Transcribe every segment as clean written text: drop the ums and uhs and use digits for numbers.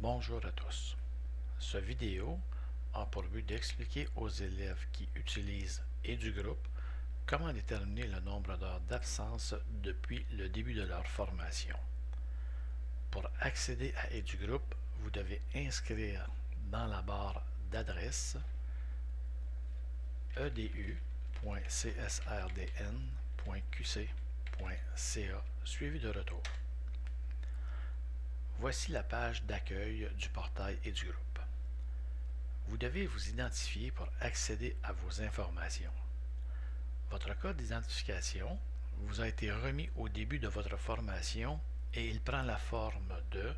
Bonjour à tous. Cette vidéo a pour but d'expliquer aux élèves qui utilisent EduGroup comment déterminer le nombre d'heures d'absence depuis le début de leur formation. Pour accéder à EduGroup, vous devez inscrire dans la barre d'adresse edu.csrdn.qc.ca suivi de retour. Voici la page d'accueil du portail EduGroup. Vous devez vous identifier pour accéder à vos informations. Votre code d'identification vous a été remis au début de votre formation et il prend la forme de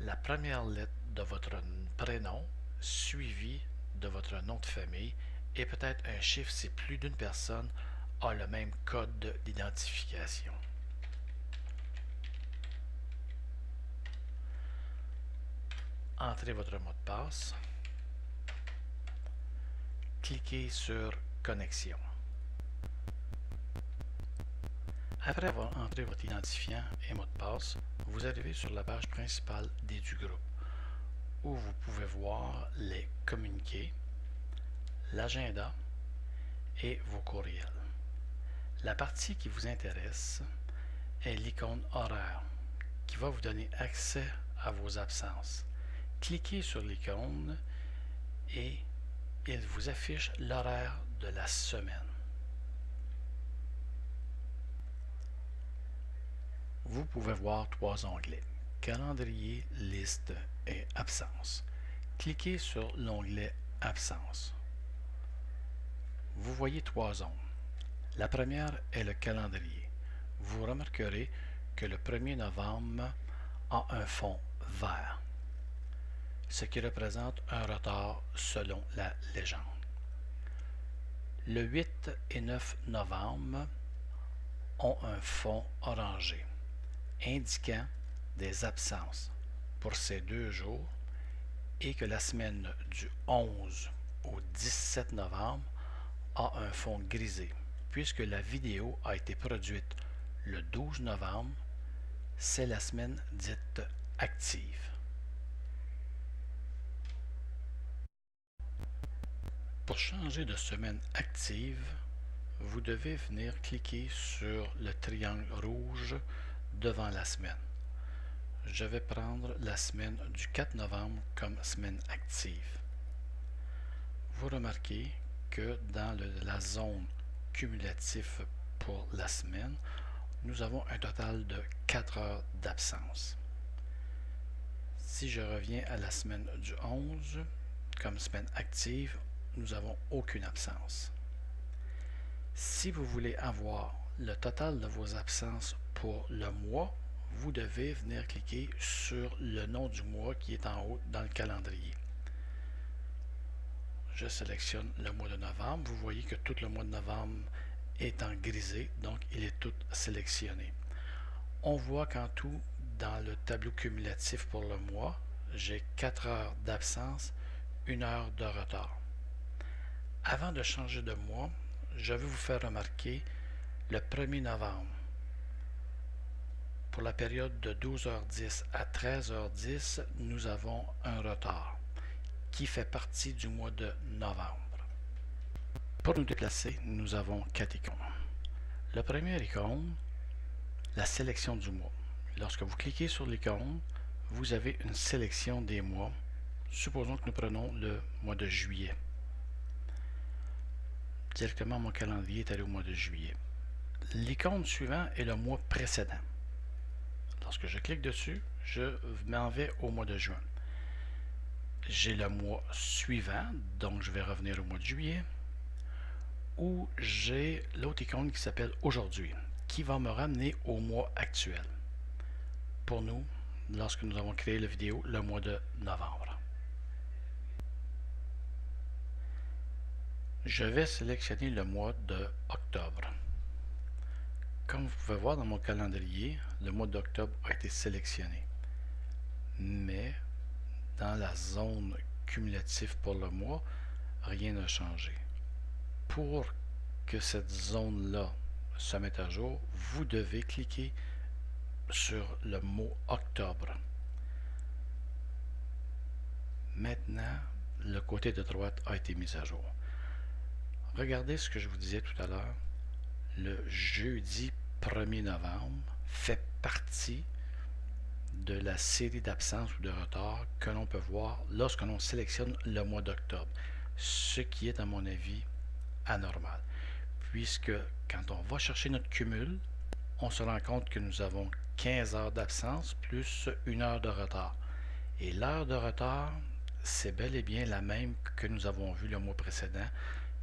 la première lettre de votre prénom suivi de votre nom de famille et peut-être un chiffre si plus d'une personne a le même code d'identification. Entrez votre mot de passe. Cliquez sur Connexion. Après avoir entré votre identifiant et mot de passe, vous arrivez sur la page principale d'EduGroup où vous pouvez voir les communiqués, l'agenda et vos courriels. La partie qui vous intéresse est l'icône horaire qui va vous donner accès à vos absences. Cliquez sur l'icône et il vous affiche l'horaire de la semaine. Vous pouvez voir trois onglets: calendrier, liste et absence. Cliquez sur l'onglet Absence. Vous voyez trois zones. La première est le calendrier. Vous remarquerez que le 1er novembre a un fond vert, ce qui représente un retard selon la légende. Le 8 et 9 novembre ont un fond orangé, indiquant des absences pour ces deux jours et que la semaine du 11 au 17 novembre a un fond grisé, puisque la vidéo a été produite le 12 novembre, c'est la semaine dite active. Pour changer de semaine active, vous devez venir cliquer sur le triangle rouge devant la semaine. Je vais prendre la semaine du 4 novembre comme semaine active. Vous remarquez que dans la zone cumulative pour la semaine, nous avons un total de 4 heures d'absence. Si je reviens à la semaine du 11 comme semaine active, nous n'avons aucune absence. Si vous voulez avoir le total de vos absences pour le mois, vous devez venir cliquer sur le nom du mois qui est en haut dans le calendrier. Je sélectionne le mois de novembre. Vous voyez que tout le mois de novembre est en grisé, donc il est tout sélectionné. On voit qu'en tout, dans le tableau cumulatif pour le mois, j'ai 4 heures d'absence, 1 heure de retard. Avant de changer de mois, je vais vous faire remarquer le 1er novembre. Pour la période de 12h10 à 13h10, nous avons un retard qui fait partie du mois de novembre. Pour nous déplacer, nous avons 4 icônes. Le premier icône, la sélection du mois. Lorsque vous cliquez sur l'icône, vous avez une sélection des mois. Supposons que nous prenons le mois de juillet. Directement, mon calendrier est allé au mois de juillet. L'icône suivante est le mois précédent. Lorsque je clique dessus, je m'en vais au mois de juin. J'ai le mois suivant, donc je vais revenir au mois de juillet, où j'ai l'autre icône qui s'appelle aujourd'hui, qui va me ramener au mois actuel. Pour nous, lorsque nous avons créé la vidéo, le mois de novembre. Je vais sélectionner le mois de octobre. Comme vous pouvez voir dans mon calendrier, le mois d'octobre a été sélectionné. Mais dans la zone cumulative pour le mois, rien n'a changé. Pour que cette zone-là se mette à jour, vous devez cliquer sur le mot octobre. Maintenant, le côté de droite a été mis à jour. Regardez ce que je vous disais tout à l'heure. Le jeudi 1er novembre fait partie de la série d'absences ou de retards que l'on peut voir lorsque l'on sélectionne le mois d'octobre, ce qui est à mon avis anormal, puisque quand on va chercher notre cumul, on se rend compte que nous avons 15 heures d'absence plus 1 heure de retard. Et l'heure de retard, c'est bel et bien la même que nous avons vue le mois précédent,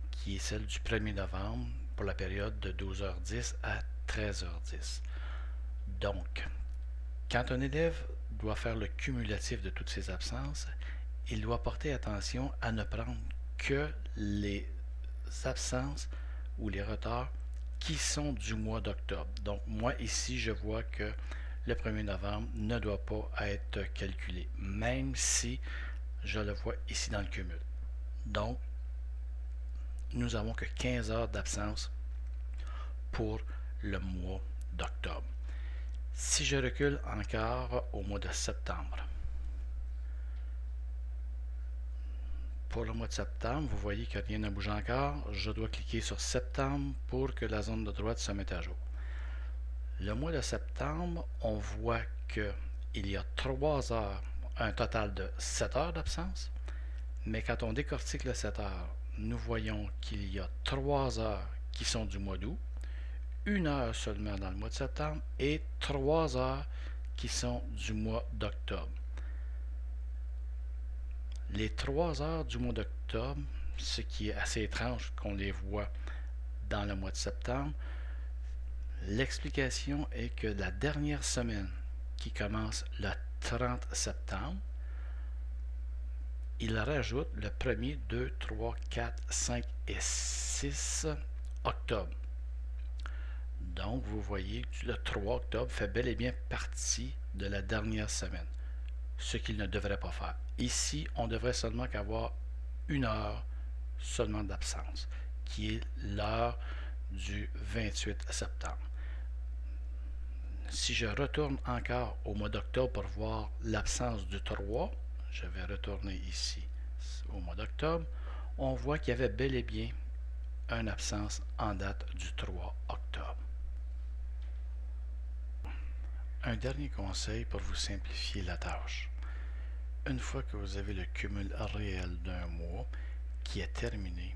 qui est celle du 1er novembre pour la période de 12h10 à 13h10. Donc, quand un élève doit faire le cumulatif de toutes ses absences, il doit porter attention à ne prendre que les absences ou les retards qui sont du mois d'octobre. Donc moi ici je vois que le 1er novembre ne doit pas être calculé, même si je le vois ici dans le cumul. Donc nous n'avons que 15 heures d'absence pour le mois d'octobre. Si je recule encore au mois de septembre, pour le mois de septembre, vous voyez que rien n'a bougé encore. Je dois cliquer sur septembre pour que la zone de droite se mette à jour. Le mois de septembre, on voit qu'il y a 3 heures, un total de 7 heures d'absence. Mais quand on décortique le 7 heures, nous voyons qu'il y a 3 heures qui sont du mois d'août, 1 heure seulement dans le mois de septembre et 3 heures qui sont du mois d'octobre. Les 3 heures du mois d'octobre, ce qui est assez étrange qu'on les voit dans le mois de septembre, l'explication est que la dernière semaine qui commence le 30 septembre, il rajoute le 1er, 2, 3, 4, 5 et 6 octobre. Donc, vous voyez que le 3 octobre fait bel et bien partie de la dernière semaine, ce qu'il ne devrait pas faire. Ici, on devrait seulement qu'avoir 1 heure seulement d'absence, qui est l'heure du 28 septembre. Si je retourne encore au mois d'octobre pour voir l'absence du 3, je vais retourner ici au mois d'octobre, on voit qu'il y avait bel et bien une absence en date du 3 octobre. Un dernier conseil pour vous simplifier la tâche. Une fois que vous avez le cumul réel d'un mois qui est terminé,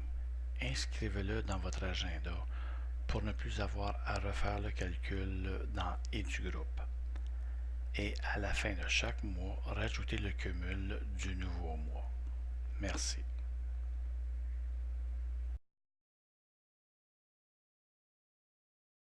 inscrivez-le dans votre agenda pour ne plus avoir à refaire le calcul dans et du groupe. Et à la fin de chaque mois, rajoutez le cumul du nouveau mois. Merci.